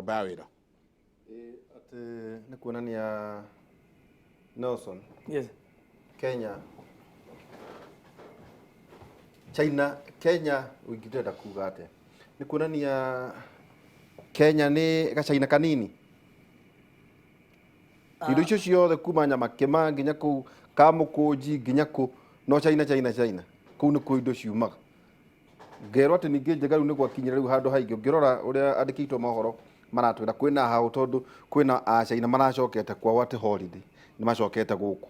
Bawira. Ati ni kuonania Nelson. Yes. Kenya. Kenya ungitenda kuga atia? Ni kuonania Kenya ni gacaina kanini. Indo icio ciothe kuma Nyamakima nginya ku Kamukunji nginya ku no China. Kuu ni ku indo ciumaga. Ngero ati ningi njega riu ni gwakinyira riu handu haingi ngirora uria andikitwo mohoro maratwira kwina hau tondu kwina China maracokete kwao ati holiday ni macokete guku.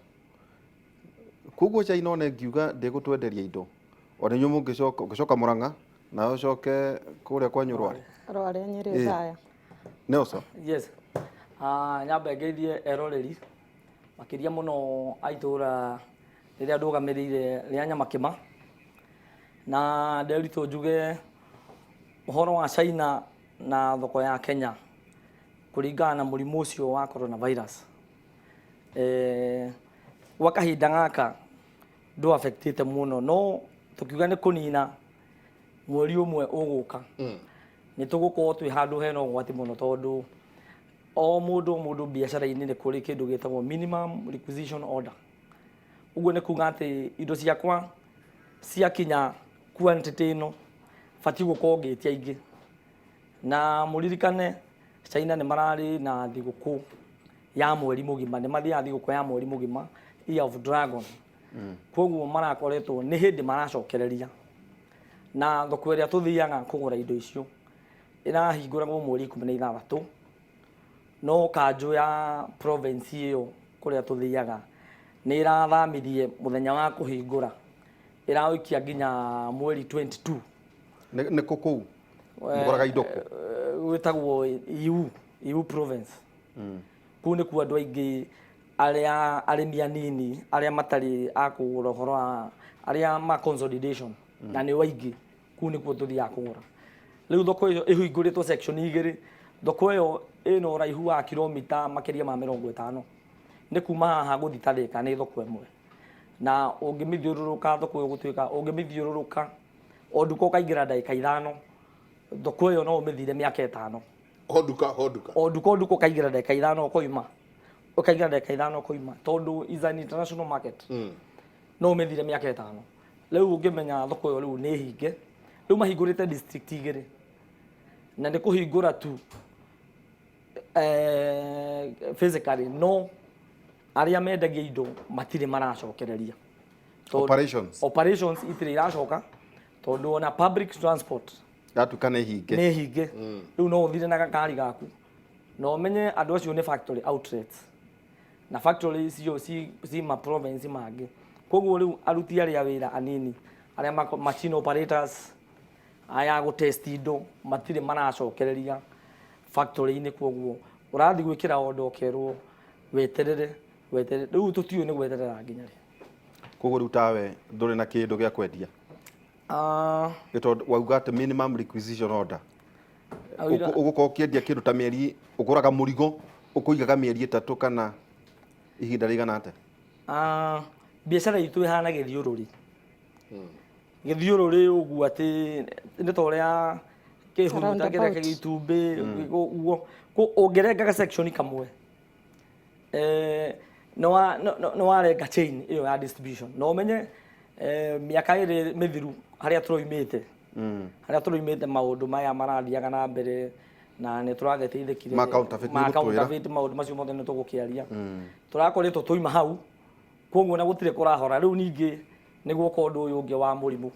Kuguo China one ngiuga ndigutwenderia indo. Ona nyu mungicoka Murang'a na ucoke kuria kwa Nyurware. Rware Nyeri Thaya. Nelson. Yes. Nyambe ngeithie eroreri makiria muno aitura riria ndugamirire ria Nyamakima na nderito njuge uhoro wa China na thoko ya Kenya kuringana na murimu ucio wa coronavirus wa kahinda gaka ndu affectite muno no tukiuga ni kunina mweri umwe uguka ni tugukorwo twi handu hena ugwati muno tondu o mundu biacara-ini ni kuri kindu gitagwo minimum requisition order. Uguo ni kuga ati indo ciakwa ciakinya quantity ino fati gukorwo ngitia ingi na muririkane China ni marari na thiguku ya mweri mugima ni mathia thiguku ya mweri mugima Year of Dragon. Koguo marakoretwo ni hindi maracokereria na thoko iria tuthiaga kugura indo icio irahinguragwo mweri 16 no kanjo ya province iyo kuria tuthiaga ni irathamirie muthenya wa kuhingura irawikia nginya mweri 22 ni kuku muguraga indo witagwo EU province. Kuu ni ku andu aingi aria arimi anini aria matari akugura horo aria ma consolidation na ni waingi kuu ni ku tuthia kugura. Riu thoko iyo ihinguritwo section igiri. Thoko iyo ino raihu wa kilomita makiria ma 50 ni kuma haha guthitharika ni thoko imwe na ungimithiururuka thoko iyo gutuika ungimithiururuka onduko kaingira ndagika 5 thoko iyo no umithire miaka 5 onduko kaingira ndagika 5 koima ukaingira ndagika 5 koima tondu is an international market no umithire miaka 5 riu ungimenya thoko iyo riu ni hinge riu mahingurite district igiri na ni kuhingura tu physically no aria mendagia indo matire maracokereria operations itire iracoka tondu ona public transport gatuka ni hinge riu no uthire na gakari gaku no menye andu acio ni factory outlets na factory icio si ma province mangi koguo riu aruti aria wira anini aria machine operators aya go test indo matire maracokereria factory-ini koguo urathi gwikira order okerwo weterere riu tutiyo ni gweterera nginya ri koguo riu tawe nduri na kindu gia kwendia gitondu wauga ati minimum requisition order ugukorwo ukiendia kindu ta mieri ukuraga murigo ukuigaga mieri 3 kana ihinda rigana atia biacara itu ihana githiururi githiururi uguo ati ni ta uria kihuta kira kigitumbi uguo ungerenga section kamwe no warenga chain iyo ya distribution no menye miaka iri mithiru haria turoimite maundu maya marathiaga na mbere na ni turageteithikire ma counterfeit maundu macio mothe ni tugukiaria turakoretwo tuima hau koguo na gutire kurahora riu ningi niguo kondu uyu ungi wa murimu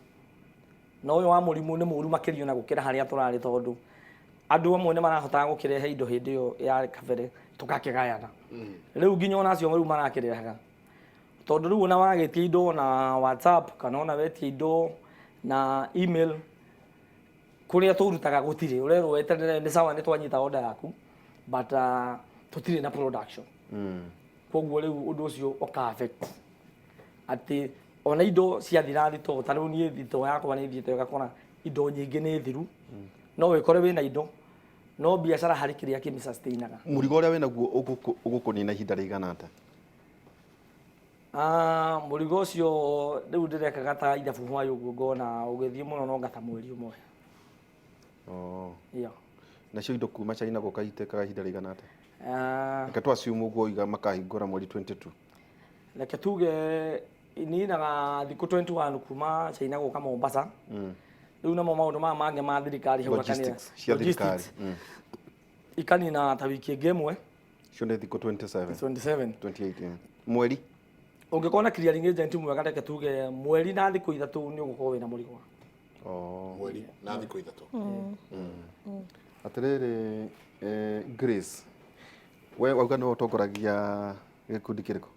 no uyu wa murimu ni muru makirio na gukira haria turari tondu andu amwe ni marahotaga gukirehe indo hindi iyo ya kabere tukakigayana riu nginya ona acio riu marakirehaga tondu riu ona wagetie indo na WhatsApp kana ona wetie indo na email kuria turutaga gutire urero weterere ni sawa ni twanyita order yaku but tutire na production koguo riu undu ucio uka affect ati ona indo cia thirathi to tariu ni thito yakwa ni thito yakora indo nyingi ni thiru no wikore wina indo no biacara hari kiria kimi sustainaga murigo uria wina guo ugukunina ihinda rigana ata murigo ucio riu ndirekaga ta ithabu hwayo uguo ngona ugithie muno no ngata mweri umwe Oh. Yeah. nacio indo kuma China gũkaitĩka ihinda rĩigana atĩa? Ah, Reke twaciume ũguo iga makahingũra mweri 22. reke tuge ininaga thikũ 21 kuma China gũka Mombasa. Rĩu namo maũndũ maya mangĩ ma thirikari hau Logistics cia thirikari. ikanina ta wiki ĩngĩ ĩmwe. Icio nĩ thikũ 27. 27. 28. Mweri? Ũngĩkorwo na clearing agent mwega reke tuge mweri na thikũ 3 nĩ ũgũkorwo wĩna mũrigo. Mweri na thikũ 3. Atĩrĩrĩ, Grace, we wauga nĩ ũtongoragia gĩkundi kĩrĩkũ?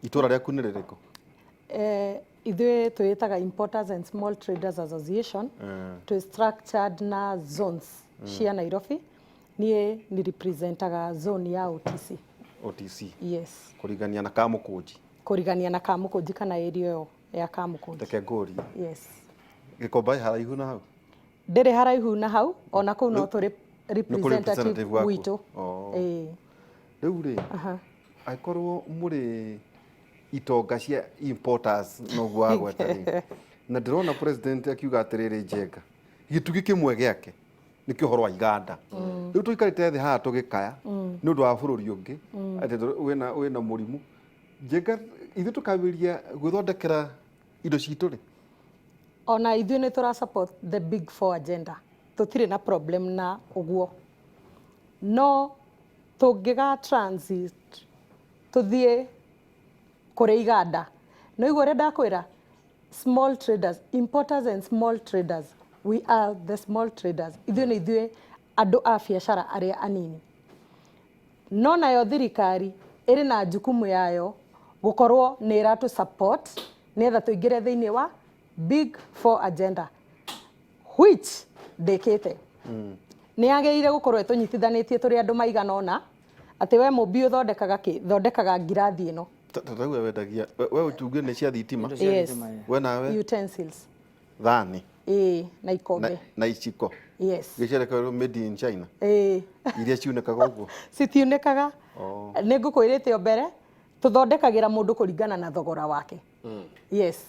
Itũra rĩaku nĩ rĩrĩkũ? Ithuĩ twĩtaga Importers and Small Traders Association. Twĩ structured na zones cia Nairobi. Niĩ ni representaga zone ya OTC. OTC? Yes. Kũrigania na Kamũkũnji? Kũrigania na Kamũkũnji kana area ĩyo ya Kamũkũnji. Reke ngũrie. Yes. Gĩkomba haraihu na hau? Ndĩrĩ haraihu na hau, ona kũu no tũrĩ representative witũ. Rĩu rĩ, angĩkorwo mũrĩ itonga cia importers noguo agweta rĩ, na ndĩrona president akiuga atĩrĩrĩ Njenga, gĩtugĩ kĩmwe gĩake nĩ kĩhoro wa iganda. Rĩu tũikarĩte thĩ haha tũgĩkaya nĩ ũndũ wa bũrũri ũngĩ atĩ wĩna mũrimũ. Njenga, ithuĩ tũkambĩrĩria gwĩthondekera indo citũ rĩ? Ona ithuĩ nĩ tũra support the big four agenda. Tũtirĩ na problem na ũguo. No tũngĩga transit tũthiĩ kũrĩ iganda. No igũo ũrĩa ndakwĩra, small traders, importers and small traders, we are the small traders. Ithuĩ nĩ ithuĩ andũ a biacara arĩa anini. No nayo thirikari ĩrĩ na jukumu yayo gũkorwo nĩ ĩratũ support nĩgetha tũingĩre thĩinĩ wa big four agenda, which ndĩkĩte. Nĩ yagĩrĩire gũkorwo tũnyitithanĩtie tũrĩ andũ maigana ũna atĩ we mũmbi ũthondekaga kĩ? Thondekaga ngirathi ĩno. Tatawe wendagia, we ũtugĩ nĩ cia thitima? Yes. We nawe? Utensils. Thani? Na ikombe. Na iciko? Yes. Gĩcereka made in China? Iria ciunĩkaga ũguo? Citiunĩkaga. Nĩ ngũkwĩrĩte o mbere, tũthondekagĩra mũndũ kũringana na thogora wake. Yes.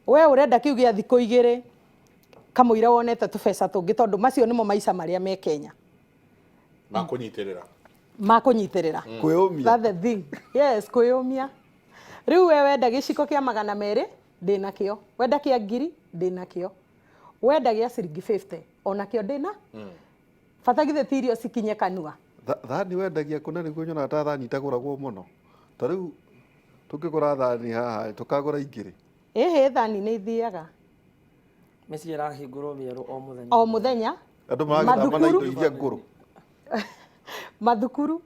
We ũrenda kiu gĩa thikũ 2 kamũira wonete tũbeca tũngĩ tondũ macio nĩmo maica marĩa me Kenya. Makũnyitĩrĩra. Kwĩyũmia. That's the thing. Yes, kwĩyũmia. Rĩu we wenda gĩciko kĩa 200 ndĩna kĩo. Wenda kĩa 1000 ndĩna kĩo. Wenda gĩa ciringi 50 ona kĩo ndĩna. Bata githĩ tirio cikinye kanua. Thani wendagia kũ na nĩguo nyonaga ta thani itagũragwo mũno? Ta rĩu tũkĩgũra thani haha tũkagũra ingĩ rĩ? Thani nĩ ithiaga. Mĩciĩ ĩrahingũrwo mĩerũ o mũthenya. O mũthenya. Andũ maragĩthama na indo iria ngũrũ. Mathukuru.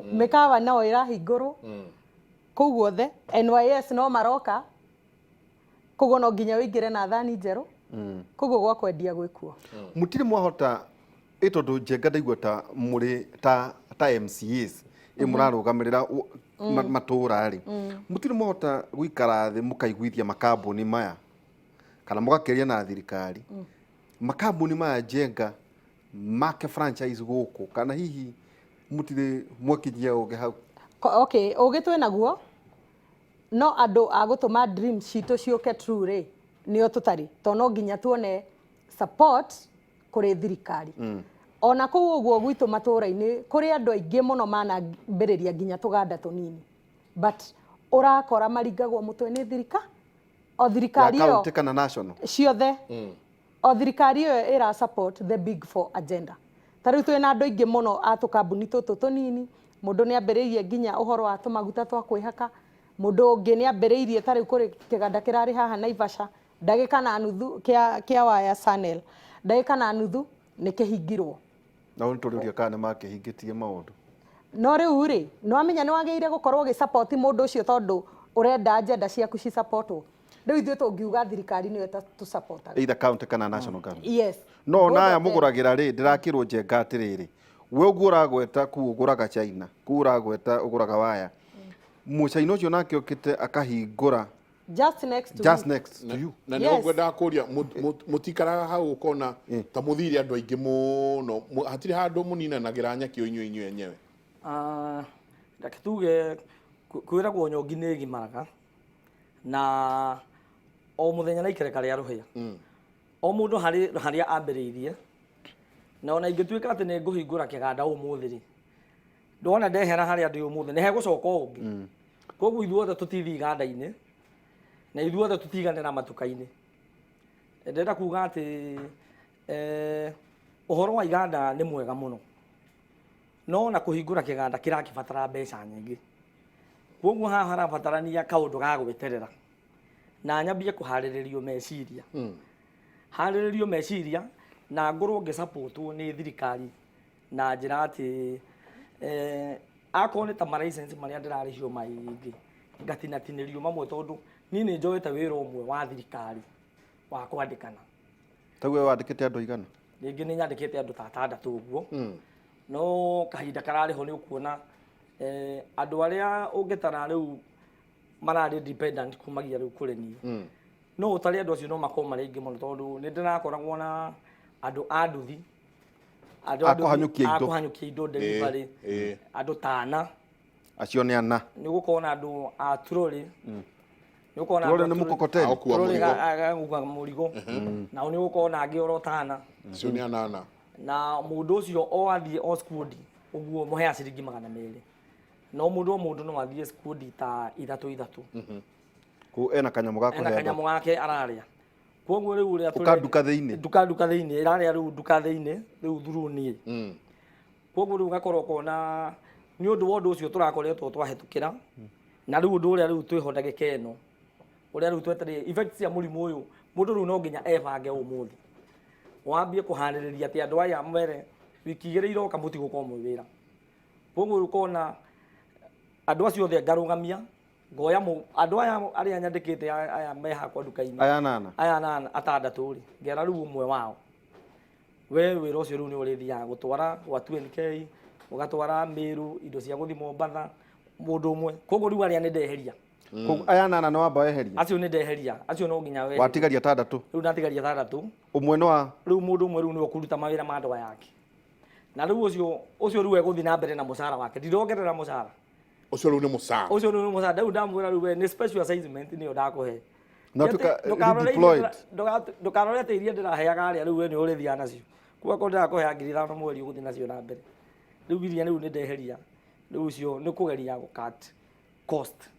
Mĩkawa nao ĩrahingũrwo. Kũu guothe NYS no maroka. Kũguo no nginya ũingĩre na thani njerũ. Kũguo gwa kwendia gwĩkuo. Mũtirĩ mwahota tondũ Njenga ndaigua ta mũrĩ ta MCAs mũrarũgamĩrĩra matũũra rĩ, mũtirĩ mwahota gũikara thĩ mũkaiguithia makambuni maya kana mũgakĩria na thirikari makambuni maya Njenga make franchise gũkũ, kana hihi mũtirĩ mwakinyia ũgĩ hau? Okay, ũgĩ twĩ naguo, no andũ a gũtũma dreams citũ ciũke true rĩ nĩo tũtarĩ, tondũ no nginya tuone support kũrĩ thirikari. Ona kũu ũguo gwitũ matũũra-inĩ kũrĩ andũ aingĩ mũno manambĩrĩria nginya tũganda tũnini, but ũrakora maringagwo mũtwe nĩ thirikari. O thirikari ĩyo county kana national ciothe. O thirikari ĩyo ĩra support the big four agenda. Ta rĩu twĩ na andũ aingĩ mũno a tũkambuni tũtũ tũnini, mũndũ nĩ ambĩrĩirie nginya ũhoro wa tũmaguta twa kwĩhaka, mũndũ ũngĩ nĩ ambĩrĩirie ta rĩu kũrĩ kĩganda kĩrarĩ haha Naivasha, ndagĩka na nuthu kĩa waya Sanel, ndagĩka na nuthu nĩ kĩhingirwo. Na ũntũrĩria kana makĩhingĩtie maũndũ. No rĩu rĩ, no amenya nĩ wagĩrĩire gũkorwo ũgĩ support mũndũ ũcio tondũ ũrenda agenda ciaku ci supportwo. Rĩu ithuĩ tũngiuga thirikari nĩyo tu support. Either county kana national government. Yes. No naya mũgũragĩra rĩ, ndĩrakĩrwo Njenga atĩrĩrĩ, we ũguo ũragweta kuu ũgũraga China, kuu ũragweta ũgũraga waya. Mũcaina ũcio nake okĩte akahingũra just next to you. Na nĩ ũgwenda kũria mũtikaraga hau ũkona ta mũthiri andũ aingĩ mũno, hatirĩ handũ mũninanagĩra nyaki inyuĩ enyewe. Reke tuge kwĩragwo nyongi nĩ ĩgimaraga na o mũthenya na ikereka rĩa rũhĩa. O mũndũ harĩa ambĩrĩirie na ona ingĩtuĩka atĩ nĩ ngũhingũra kĩganda ũmũthĩ rĩ ndona ndehera harĩa ndĩ ũmũthĩ nĩ hegũcoka ũngĩ koguo ithuothe tũtithi iganda-inĩ na ithuothe tũtiganĩra matuka-inĩ ndĩrenda kuga atĩ ũhoro wa iganda nĩ mwega mũno no na kũhingũra kĩganda kĩrakĩbatara mbeca nyingĩ koguo haha harabatarania kaũndũ ga gwĩterera na nyambie kũharĩrĩrio meciria harĩrĩrio meciria na ngorwo ngĩsupportwo nĩ thirikari na njĩra atĩ akorwo nĩ ta ma-license marĩa ndĩrarĩhio maingĩ ngatinatinĩrio mamwe tondũ niĩ nĩ njoete wĩra ũmwe wa thirikari wa kwandĩkana. Taguo wandĩkĩte andũ aigana? Rĩngĩ nĩ nyandĩkĩte andũ ta 6 ũguo no kahinda kararĩho nĩ ũkuona andũ arĩa ũngĩtara rĩu mararĩ dependent kumagia rĩu kũrĩ niĩ no ũtarĩ andũ acio no makorwo marĩ aingĩ mũno tondũ nĩ ndĩrakoragwo na andũ a nduthi akũhanyũkia indo delivery andũ ta 4 acio nĩ 4 nĩ gũkorwo na andũ a trolley nĩ gũkorwo na andũ nĩ mũkokoteni gũkua mũrigo na nĩ gũkorwo na angĩ oro ta 4 acio nĩ 8 na mũndũ ũcio o athiĩ o squad ũguo mũhea ciringi 200 no mũndũ no athiĩ squad ta 3 ku ena kanyamũ gako ena kanyamũ gake ararĩa koguo rĩu ũrĩa tũrĩ duka thĩinĩ duka thĩinĩ ĩrarĩa rĩu duka thĩinĩ rĩu through niĩ koguo rĩu gakorwo kona nĩ ũndũ wa ũndũ ũcio tũrakoretwo twahĩtũkĩra na rĩu ũndũ ũrĩa rĩu twĩhondagĩka ĩno ũrĩa rĩu twetereire effects cia mũrimũ ũyũ mũndũ rĩu no nginya ebange ũmũthĩ wambie kũharĩrĩria atĩ andũ aya mere wiki 2 iroka mũtigũkorwo mwĩ wĩra koguo ũkona andũ acio othe ngarũgamia ngoya andũ aya arĩa nyandĩkĩte aya me hakwa duka-inĩ aya 8 6 rĩ ngera rĩu ũmwe wao we wĩra ũcio rĩu nĩ ũrĩthiaga gũtwara gwa 20k ũgatwara Meru indo cia gũthi Mombatha mũndũ ũmwe koguo rĩu arĩa nĩ ndeheria aya 8 no wamba weheria acio nĩ ndeheria acio no nginya we watigaria 6 rĩu natigaria 6 ũmwe no wa rĩu mũndũ ũmwe rĩu nĩ ũkũruta mawĩra ma andũ yake na rĩu ũcio rĩu egũthi na mbere na mũcara wake ndirongerera mũcara ucio rĩu nĩ mũcara rĩu ndamwĩra rĩu we nĩ special assignment nĩyo ndakũhe no deployed ndũkarore atĩ iria ndĩraheaga arĩa rĩu we nĩ ũrĩthiaga nacio kuga ko ndĩrakũhe 5,000 mweri ũgũthi nacio na mbere rĩu iria rĩu nĩ ndeheria rĩu ũcio nĩ kũgeria gũcut cost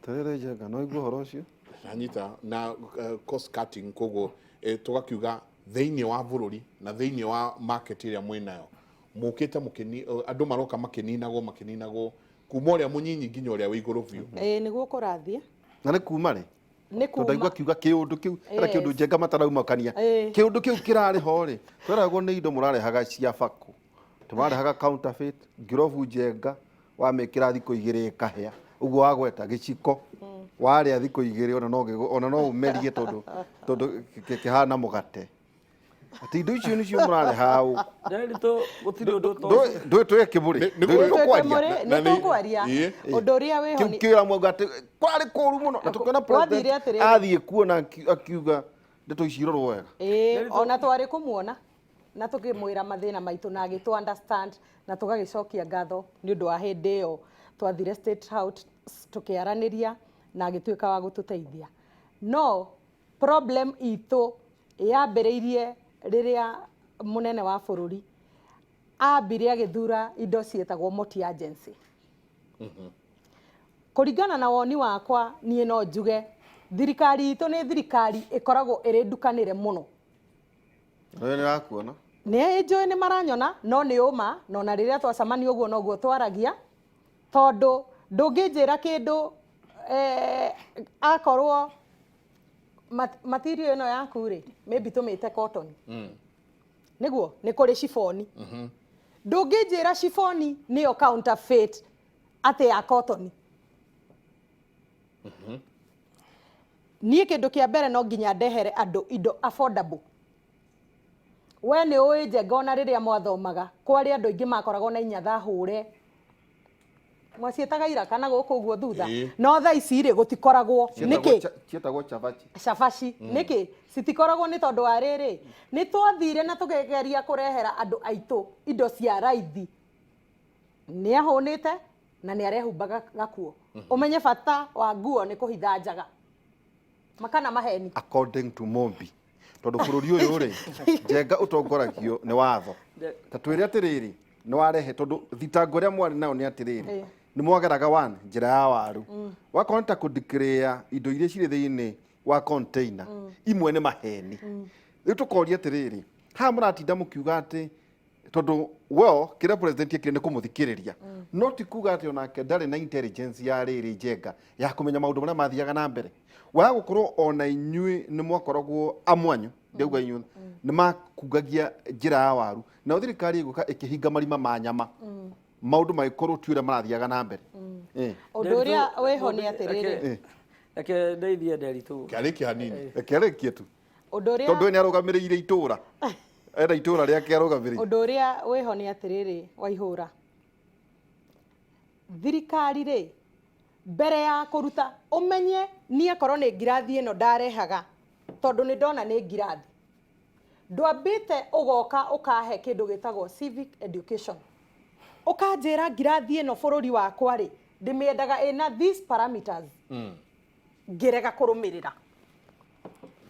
terere njega no igua horo ũcio nanyita na cost cutting koguo tugakiuga thĩinĩ wa bũrũri na thĩinĩ wa market ĩrĩa mwĩnayo mũkĩte andũ maroka makininagwo kuma ũrĩa mũnyinyi nginya ũrĩa wĩ igũrũ biũ nĩguo kũrathiĩ na nĩ kuma rĩ tondũ kiuga kĩũndũ kĩu era kĩũndũ njenga mataraumakania kĩũndũ kĩu kĩrarĩ ho rĩ tweragwo nĩ indo mũrarehaga cia bako tũmarehaga counterfeit ngirobu njenga wamĩkĩra thikũ 2 ĩkahĩa ũguo wagweta gĩciko warĩa thikũ 2 ona no ũmerie tondũ kĩhana mũgate ati indo icio nĩcio mũrareha ũũ ndĩrito gũtirĩ ũndũ ndũĩ twĩkĩmũrĩ nĩ tũkwaria ũndũ ũrĩa wĩho nĩ kĩra mwaga atĩ kwarĩ kũru mũno na tũkĩona president athiĩ kuona akiuga ndeto ici irorwo wega ona twarĩ kũmuona na tũkĩmwĩra mathĩna maitũ na agĩtũ understand na tũgagĩcokia ngatho nĩ ũndũ wa hĩndĩ ĩyo twathire State House tũkĩaranĩria na agĩtuĩka wa gũtũteithia no problem itũ yambĩrĩirie rĩrĩa mũnene wa bũrũri ambire agĩthura indo cietagwo multi agency kũringana na woni wakwa niĩ no njuge thirikari itũ nĩ thirikari ĩkoragwo ĩrĩ ndukanĩre mũno nĩ rakuona nĩ njũĩ nĩ maranyona no nĩ ũma no na rĩrĩa twacemania ũguo noguo twaragia tondũ ndũngĩnjĩra kĩndũ akorwo material ĩno yaku rĩ maybe tũmĩte cotton nĩguo nĩ kũrĩ shifoni ndũngĩnjĩra shifoni nĩyo counterfeit atĩ ya cotton niĩ kĩndũ kĩa mbere no nginya ndehere andũ indo affordable we nĩ ũĩ njenga ona rĩrĩa mwathomaga kwarĩ andũ aingĩ makoragwo na inya hũre mwaciĩtaga iraka na gũkũ ũguo thutha no thaa ici rĩ gũtikoragwo nĩkĩ cietagwo cabaci nĩkĩ citikoragwo nĩ tondũ wa rĩrĩ nĩ twathire na tũgegeria kũrehera andũ aitũ indo cia raithi nĩ ahũnĩte na nĩ arehumbaga gakuo ũmenye bata wa nguo nĩ kũhitha njaga makana maheni according to Mombi tondu bururi uyu ri Njenga utongoragio ni watho ta twire atiriri ni warehe tondu thitango ria mwari nao ni atiriri ni mwageraga one njira ya waru wakorwo ta ku declare indo iria ciri thiini wa container imwe ni maheni riu tukoria atiriri ha muratinda mukiuga ati tondu kira president ekire ni kumuthikiriria no ti kuga ati onake ndari na intelligence ya riri Njenga ya kumenya maundu maria mathiaga na mbere wa gukorwo ona inyui ni mwakoragwo amwanyu ndauga inyui ni makugagia njira ya waru na thirikari iguka ikihinga marima ma nyama maundu magikorwo ti uria marathiaga na mbere undu uria weho ni atiriri reke ndeithie nderitu kiariki hanini kiariki tu undu uria tondu ni arugamiriire itura enda itura riake arugamiriire undu uria weho ni atiriri Waihura thirikari ri mbere ya kuruta umenye nie korwo ni ngirathi ino ndarehaga tondu ni ndona ni ngirathi ndwambite ugoka ukahe kindu gitagwo civic education ukanjira ngirathi ino bururi wakwa ri ndimiendaga ina these parameters ngirega kurumirira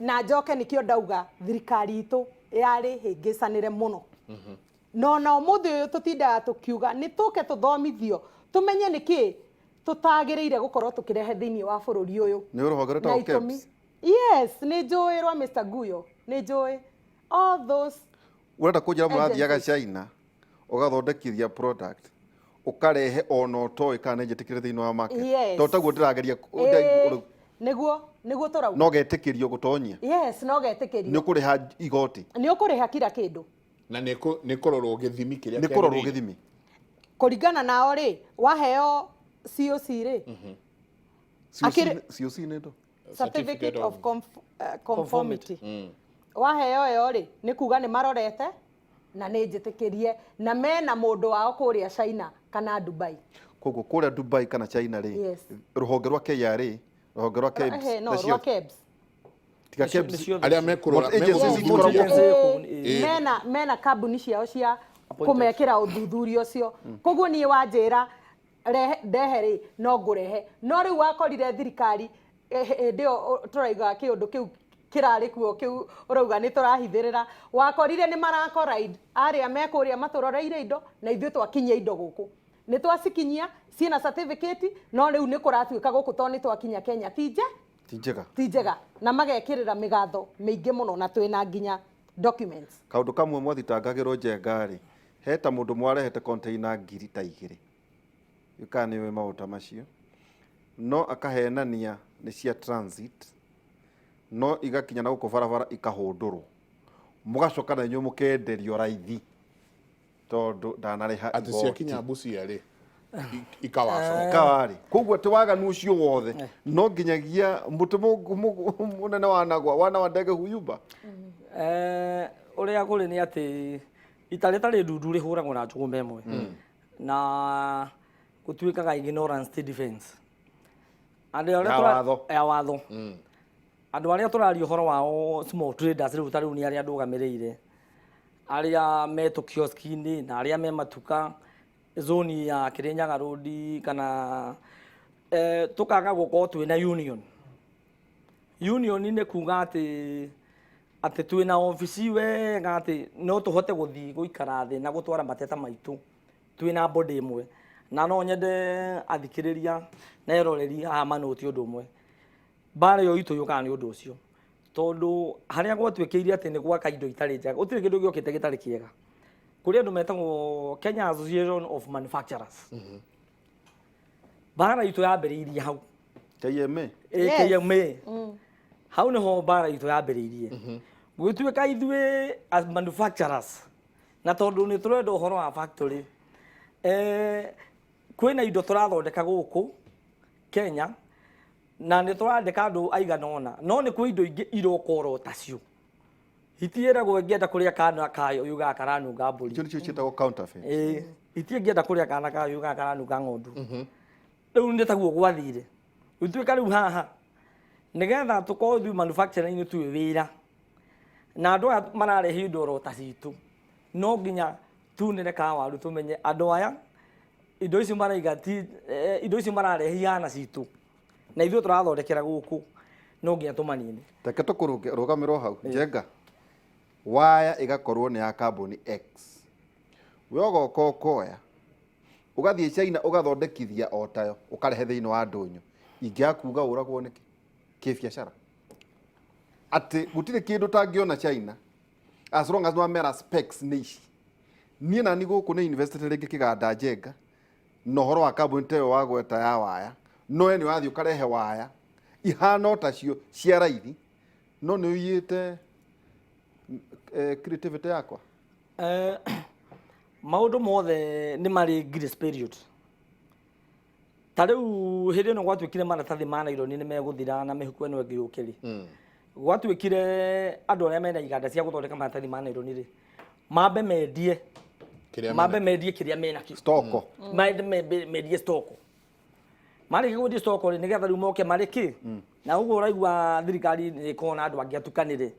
na njoke nikio ndauga thirikari itu yari hingicanire muno no umuthi uyu tutindaga tukiuga ni tuke tuthomithio tumenye niki tutagiriire gukorwo tukirehe thiini wa bururi uyu ni uruhonge rwetagwo KEBS yes ni njui rwa Mr. Guyo ni njui all those urenda kunjira murathiaga China ugathondekithia product ukarehe ona utoi kana njitikire thiini wa market to taguo ndirageria niguo turauga no getikirio gutonyia yes no getikirio ni ukuriha igoti ni ukuriha kila kindu na ni kurorwo githimi kiria ni kurorwo githimi kuringana nao ri waheo COC ri COC ni ndo certificate of conformity waheo yo ri ni kuga ni marorete na ni njitikirie na mena mundu wao kuria China kana Dubai koguo kuria Dubai kana China ri ruhonge rwa KRA ruhonge rwa KEBS no rwa KEBS tiga KEBS aria mekurora mena kambuni ciao cia kumekira uthuthuria ucio koguo nie wanjira ndeheri no ngurehe no riu wakorire thirikari ndio turaiga kiundu kiu kirari kuo kiu urauga ni turahithirira wakorire ni marakoraid aria mekuria maturoreire indo na ithuĩ twakinyia indo guku ni twasikinyia ciina certificate no riu ni kuratuika guku to ni twakinya Kenya tijega na magekirira migatho meingi muno na twina nginya documents kaundu kamwe mwathitangagirwo Njenga ri heta mundu mwarehete container ngiri ta igiri yukani we mauta macio no akahenania ni cia transit no igakinya na guko barabara ikahundurwo mugacoka na nyu mukenderio raithi tondu ndanareha ati cia kinya Busia ri ikawaco kawari koguo ti waganu ucio wothe no nginyagia mbutu munene wana wa ndege huyumba uria kuri ni ati itari ndundu rihuragwo na njuguma imwe na gutuikaga ignorance defense ya watho andu aria turari uhoro wao small traders riu tariu ni aria ndugamireire aria meto kioski-ini na aria me matuka zone ya Kirinyaga Road kana tukaga gukorwo twina union ni kuga ati twina office wega ati no tuhote guthii guikara thi na gutwara mateta maitu twina body imwe na no nyende athikiriria na eroreri haha manuti undu umwe bara yo itu yuka ni undu ucio tondu haria gwatwikeirie ati ni gwaka indo itari njega utire kindu giokite gitari kiega kuri andu metagwo Kenya Association of Manufacturers bara itu yambiriirie hau KMA hau niho bara itu yambiriirie gwituika ithuĩ as manufacturers na tondu ni turenda uhoro wa factory kwina indo turathondeka guku Kenya na ni turandika andu aigana ona no ni kwi indo ingi irokoro tacio itiiragwo ngienda kuria kana kayo yuga karanunga mburi icio cietagwo counterfeit itiengienda kuria kana kayo yuga karanunga ng'ondu riu ni taguo gwathire utuika riu haha nigetha tukorwo thui manufacturing tu wira na andu aya mararehe indo ro tacitu no nginya tunire ka waru tumenye andu aya indo icio maraiga ti indo icio mararehe yana citu na ithuĩ turathondekera guku no nginya tumanine teke tukurugamirwo hau Njenga waya igakorwo ni ya kambuni X we ogoka ukoya ugathie China ugathondekithia otayo ukarehe thiini wa ndunyu ingiakuga uragwo niki kibiacara ati gutire kindu tangiona China as long as no mera specs nici nie na ni guku ni invested ringi kiganda Njenga no horo wa kambuni teyo wa gweta ya waya no eni wathi ukarehe waya ihana tacio cia raithi no ni uyite creativity yakwa maundu mothe ni mari grace period tariu hindi no gwatuikire maratathi ma naironi ni meguthira na mihuko eno ingi yukiri gwatuikire andu aria mena iganda cia guthondeka maratathi ma naironi ri mambe mendie kiria mena ki stoko mendie stoko mari gudi stoko ni getha riu moke mari ki na uguo uraigua thirikari ni kona andu angi atukanire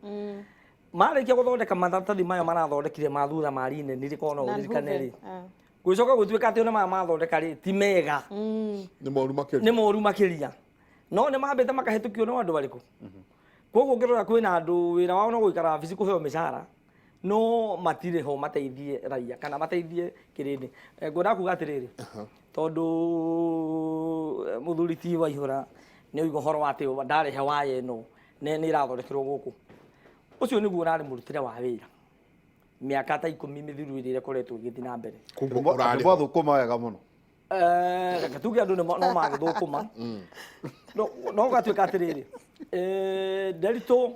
mari kia guthondeka maratathi mayo marathondekire mathutha mari nene ri kona uririkane ri gwicoka gutuika ati ona mathondeka ri ti mega ni moru makiria no ni mambite makahetukio no andu bariku koguo ngirora kwina andu wira wao no guikara ofisi kuheo mishahara no matire ho mateithie raia kana mateithie kirindi ngwenda kuga atiriri tondu muthuri ti Waihura ni uigo horo ati ndare he waya ino ni irathondekirwo guku ucio niguo nari murutire wa wira miaka ta 10 mithiru ire koretwo githi na mbere kuguo urari thukuma wega muno gatuge andu no magithukuma no gatuika atiriri derito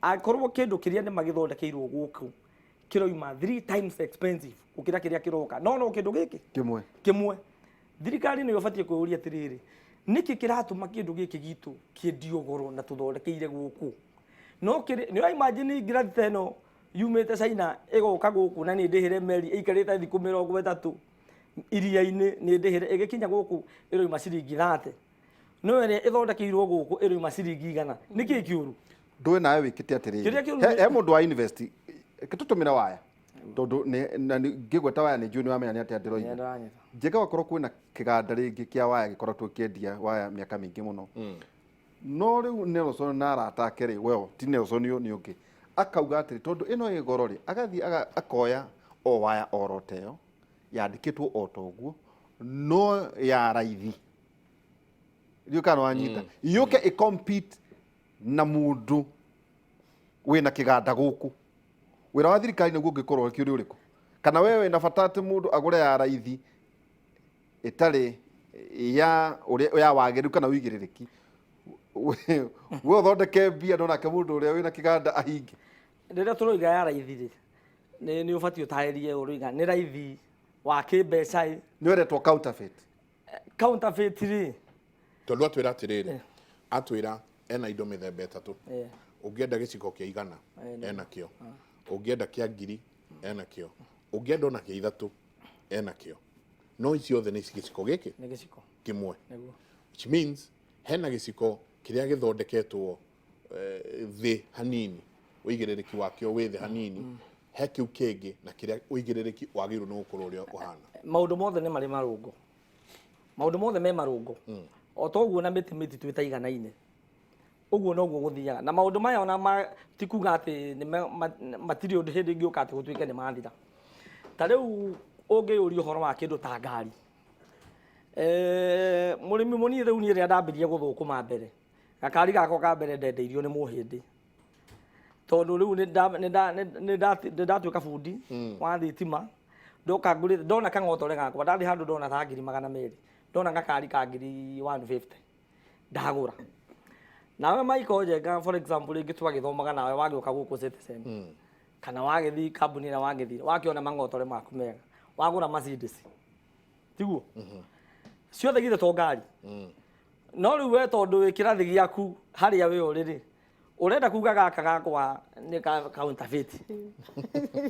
akorwo kindu kiria ni magithondekeirwo guku kiroima 3 times expensive ukira kiria kiroka no kindu giki kimwe thirikari ni yobatie kuuria atiriri niki kiratuma kindu giki gitu kiendio goro na tuthondekeire guku no kiri ni imagine grad no yumete China igoka guku na ni ndihire meri ikarite thiku 30 iria-ini ni ndihire igikinya guku iroima ciringi 30 no ere ithondekeirwo guku iroima ciringi 100 niki kiuru ndwe nawe wikite atiriri he mundu wa invest kitutumira waya tondu ngigweta waya ni juni wamenya ni ati ndiroiga Njenga wakorwo kwina kiganda ringi kia waya gikoretwo kiendia waya miaka mingi muno no riu Nelson na arata akeri well ti Nelson ni ungi akauga atiri tondu ino igoro ri agathi akoya o waya oroteo yandikitwo otoguo no ya raithi rio kana wanyita yuke i compete na mundu wina kiganda guku wira wa thirikari niguo ngikorwo kiuri uriku kana wewe na fatati mundu agure ya raithi itari ya ya wageru kana wigiririki we thondeke mbia ndona ke mundu uria wina kiganda ahingi rira turoiga ya raithi ri ni ubatio taerie uroiga ni raithi wa kimbeca ni weretwo counterfeit ri tondu atwira atiriri atwira ena indo mithemba etatu ungienda giciko kia 100 ena kio ungienda kia 1000 ena kio ungienda ona kia 3 ena kio no icio othe ni giciko giki ni giciko kimwe which means hena giciko kiria githondeketwo thi hanini uigiririki wakio withi hanini he kiu kingi na kiria uigiririki wagiru no gukorwo uria uhana maundu mothe ni mari marungo maundu mothe me marungo o toguo na miti twita iganaine uguo noguo guthiaga na maundu maya ona tikuga ati ni matiri undu hindi ngiuka ati gutuike ni mathira ta riu ungiurio horo wa kindu ta ngari murimi munini riu ni ria ndambirie guthukuma mbere gakari gako ka mbere ndendeirio ni muhindi tondu riu ni ndatuika bundi wa thitima ndoka nguri ndona kang'otore gakwa ndathi handu ndona ta 200,000 ndona gakari ka 150 ndagura nawe Michael Njenga for example ingi twagithomaga nawe wagioka guku Citizen kana wagithi kambuni na wagithi wakiona mang'otore maku mega wagura Mercedes tiguo ciothe githe to ngari no riu we tondu wikirathi giaku haria we uriri urenda kuga gaka gakwa ni counterfeit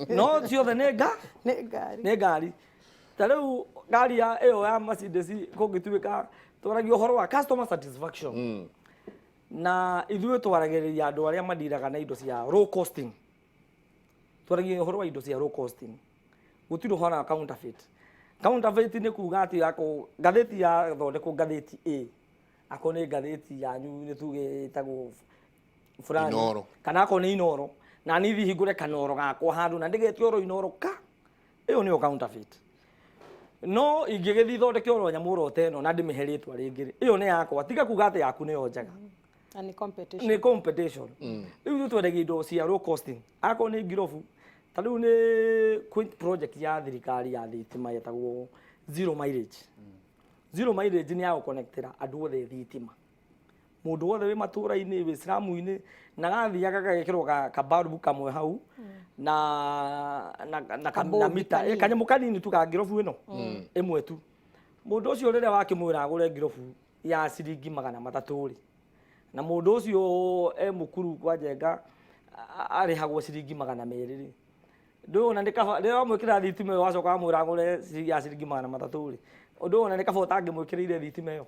no ciothe ni ngari ta riu ngari ya iyo ya Mercedes kungituika twaragio horo wa customer satisfaction na ithuĩ twaragĩrĩria andũ arĩa mandiraga na indo cia low costing twaragia ũhoro wa indo cia low costing gũtirĩ ũhoro wa counterfeit nĩ kuga atĩ yako ngathĩti ya thondekwo ngathĩti A ako nĩ ngathĩti yanyu nĩ tuge ĩtagwo fulani kana ako nĩ inoro na nithi hingure kanoro gakwa handu na ndigete oro inoroka iyo ni counterfeit no ingĩgĩthi thondeke oro nyamũ ro teno na ndĩmĩhe rĩtwa rĩngĩ iyo nĩ yakwa tiga kuga atĩ yaku nĩyo njega ni competition nĩ competition rĩu twendagia indo cia low costing akorwo nĩ ngirobu ta rĩu nĩ project ya thirikari ya thitima yetagwo zero mileage zero mileage nĩ ya gũconnectĩra andũ othe thitima mũndũ wothe wĩ matũra-inĩ wĩ Islamu-inĩ na gathiaga gagekĩrwo kabarubu kamwe hau na mita kanyamũ kanini tu ka ngirobu ĩno ĩmwe tu mũndũ ũcio rĩrĩa wakĩmwĩra agũre ngirobu ya ciringi 300 na mũndũ ũcio mũkuru kwa njenga arĩhagwo ciringi 200 ndũyũ na rĩrĩa wamwĩkĩra thitima ĩyo wacoka wamwĩra agũre ya ciringi 300 ũndũ na nĩ kaba ũtangĩmwĩkĩrĩire thitima ĩyo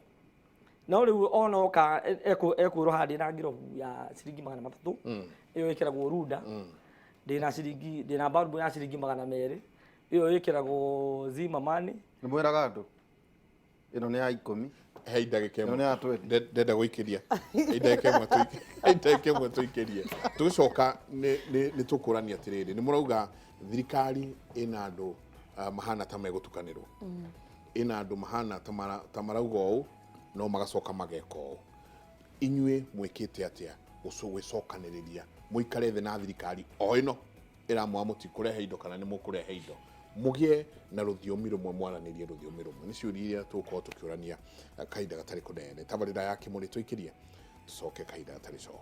no rĩu onoka ekwĩrwo handi na ngirobu ya ciringi 300 ĩyo ĩkĩragwo runda ndĩna balbu ya ciringi 200 ĩyo ĩkĩragwo zima mani nĩ mwĩraga andũ ĩno nĩ ya 10 he ndagĩka ĩno nĩ ya 20 ndenda gũikĩria ndagĩka ĩmwe tũikĩrie tũgĩcoka nĩ tũkũrania atĩrĩrĩ nĩ mũrauga thirikari ĩna andũ mahana ta megũtukanĩrwo ĩna andũ mahana ta marauga ũũ no magacoka mageka ũũ inyuĩ mwĩkĩte atĩa gwĩcokanĩrĩria mũikare thĩ na thirikari o ĩno ĩramwa mũtikũrehe indo kana nĩ mũkũrehe indo mũgĩe na rũthiomi rũmwe mwaranĩrie rũthiomi rũmwe nĩ ciũria iria tũgũkorwo tũkĩũrania kahinda gatarĩ kũnene tabarĩra ya kĩmũrĩ tũikĩrie tũcoke kahinda gatarĩ coo